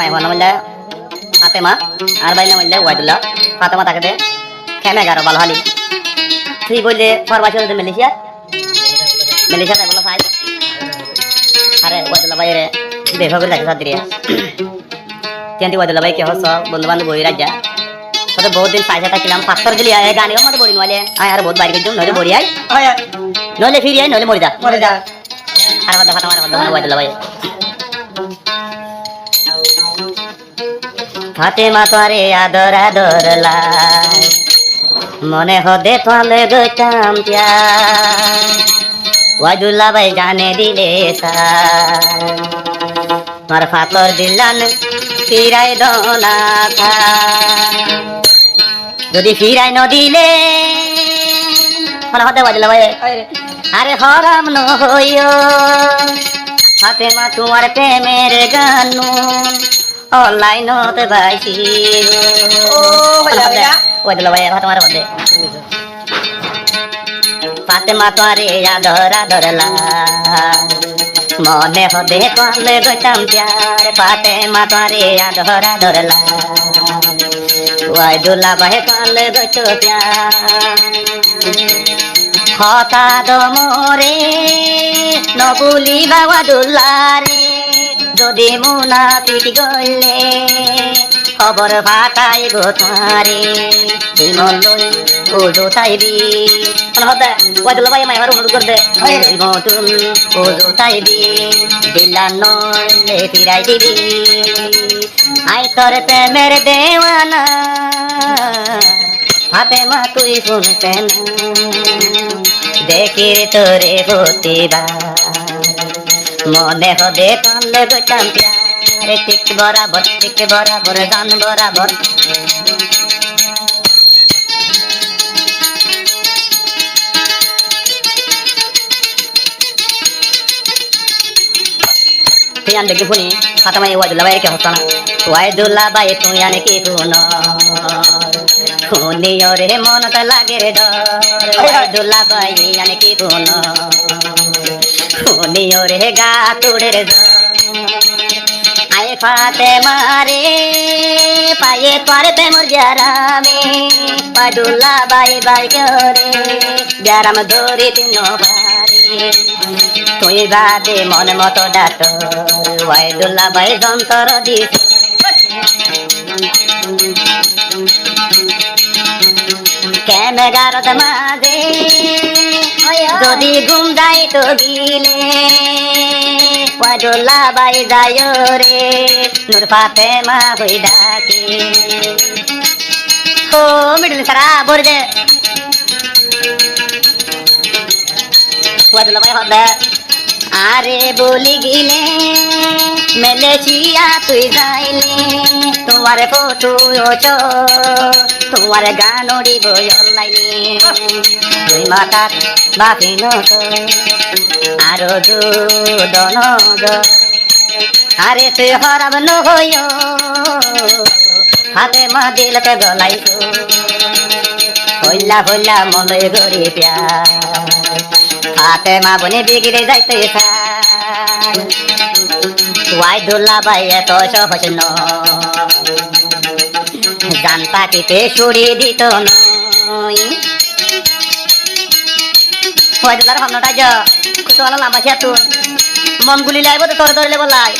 মাই হওয়া নামলে ফাতেমা আর ভাই নামলে ওয়াইদুল্লাহ ফাতেমা তাকে দে খেমে গারো ভালো হালি তুই বললে ফরবাসী হতে মালয়েশিয়া তাই বলো ভাই আরে ওয়াইদুল্লাহ ভাই রে বেভ করে যাচ্ছে সাদিরিয়া তেন্তি ওয়াইদুল্লাহ ভাই কে হস বন্ধু বান্ধব বই রাজা তো বহুত দিন পাইসা থাকলাম পাথর দিলি আয় গানিও মত বড়ি নলে আয় আর বহুত বাইরে গেছুম নলে বড়ি আয় নলে ফিরি আয় নলে মরে যা আর কথা ফাতেমা আর কথা ওয়াইদুল্লাহ ভাই ফাতেমা তোরে আদর আদর লাই মনে হদে তোলে গইতাম ওয়াইদুল্লাহ ভাই জানে দিলে তোমার ফাতর দিলান ফিরাই দোনা যদি ফিরাই নদিলে মনে হদে ওয়াইদুল্লাহ ভাই আরে হরাম নহইও ফাতেমা তোমার প্রেমের গানু অনলাইনতে পাইছি ওয়াইদুল্লাহ ভাই ফাতেমার মধ্যে ফাতেমা তোরে আদর আদর মনে হদে তোলে গইতাম প্যার ফাতেমা তোরে আদর আদর ওয়াইদুল্লাহ ভাই তোলে গইত প্যার হঠাৎ মোরে নবুলি ওয়াইদুল্লাহ রে যদি মুনাফিক গইলে খবর ফাটাইব তোমারে তুই মন লই ওজো তাইবি হদে ওয়াইদুল্লাহ ভাই আমার অনুরোধ করবে তুম ওজো তাইবি দিলা নইলে ফিরাই দিবি আই তোর প্রেমের দেওয়ানা ফাতেমা তুই শুনতে না দেখি তোরে প্রতিবার মনে হদে তোলে গইতাম প্যারে ঠিক বরাবর জান বরাবর তুই আন দেখি শুনি ফাতেমা ওয়াইদুল্লাহ ভাই কে হস্তানা ওয়াইদুল্লাহ ভাই তুই আনে কি শুনি ওরে মনত লাগে ডর ওয়াইদুল্লাহ ভাই আনে কি শুনি ওরে গা তুড়ে আয় ফাতেমা রে পায়ে তোরতে মোর জারামে ওয়াইদুল্লাহ ভাই করে জারাম ধরে তিন বারে তুই বাদে মন মতো ডাক ওয়াইদুল্লাহ ভাই যন্তর দিস কেমে গারত মাঝে যদি ঘুম যাই তো গিলে ওয়াইদুল্লাহ ভাই যায় রে নূর ফাতেমা হই ডাকে ও মিডল সারা বলে দে ওয়াইদুল্লাহ ভাই হবে আরে বলি গিলে মালয়েশিয়া তুই যাইলে তোমার ফটো তোমার গান উড়িব অনলাইনে তুই মাথা বাকি নত আরো দুদন আরে তুই হরাব নহইও ফাতেমা দিলতে গলাইছ হইলা হইলা মনে গরি প্যার ফাতেমা বনে বিগড়ে যাইতে ওয়াইদুল্লাহ ভাই এত সহজ জান পাখিতে সুরি দিত নয় ওয়াইদুল্লাহর ভাবনাটা যা কত ভালো লাম্বা তুন মন গুলি লাইব তো তোর ধরলে বলাই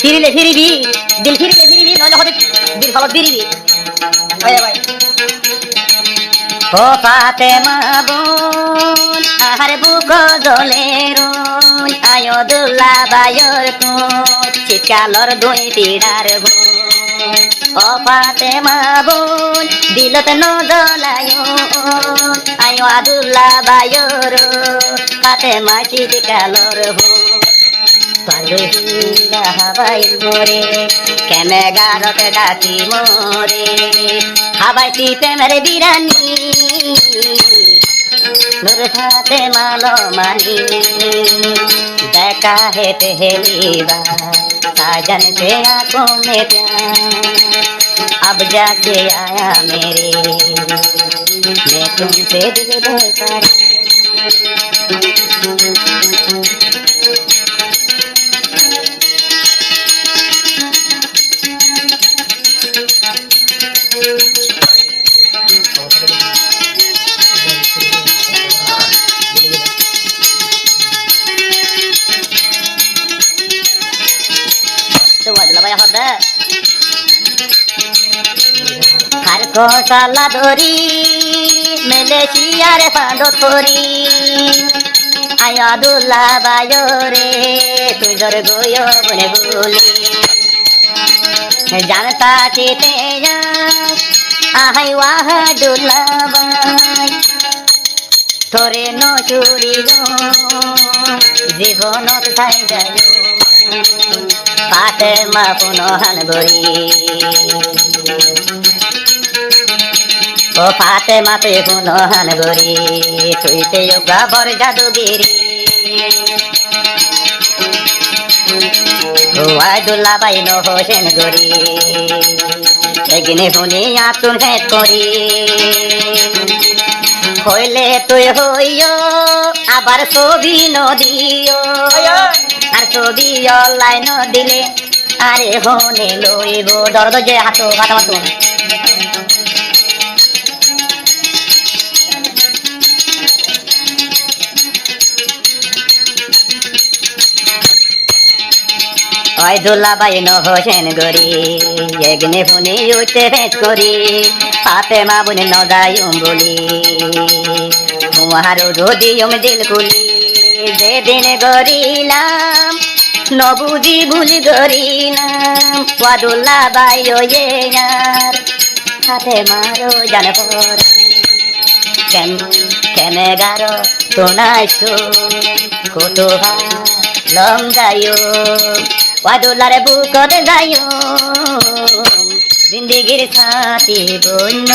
ফিরিলে ফিরিবি নইলে হতে দিল ফলত ফিরিবি ভাই ও ফাতেমা বোন আহারে বুক জলে রোন আয়দুল্লাহ ভাইয়ের তুই চিকালর দুই পিড়ার বোন ও ফাতেমা বোন দিলত ন জ্বলায় আয়দুল্লাহ ভাইয়ের ফাতেমা চিকালর বোন হাবাই মোরে কেমে গারতে ডাকি মোরে হাবাই তি প্রেমের বিরানি নূর ফাতেমা লো মানি দেখা है पहली बार साजन से आंखों में प्यार अब जाके आया मेरे मैं तुमसे दिल बेकरार কসালা ধরি মেলেছিয়ার পাঁদ ধরি আয়া দুলা বায়ো রে তুই জর গয় বনে বলি জানতা চিতে আহাই ওয়াহ দুলা বাই তোরে নচুরি জীবনত চাই যায় পাতে মা পুনহান গরি ও পাতে মাতে পুনহান গরি তুইতে গাবর জাদুগিরি ও আদুল্লা বাই ন হোসেন গরি এগিনে শুনি আতুন খেত করি হইলে তুই হইও আবার ছবি নদিও আর ছবি অনলাইন দিলে আরে হনে লইব দরদ যে হাতো হাত মাতো ওই দুলা বাই ন হোসেন গরি এগনে ফোনে উঠতে ভেট করি পাতে মা বনে ন যাইম বলি তোমার দিয়ম দিল কুলি যেদিন গরিলাম নবুজি ভুলি গরিলাম ওয়াদুল্লা বাই ওয়ার হাতে মারো জানে পর কেনে গারো তোনাইছো কত লং যাইও ওয়াদুল্লারে বুকতে যাইও জিন্দিগির সাথী বন্য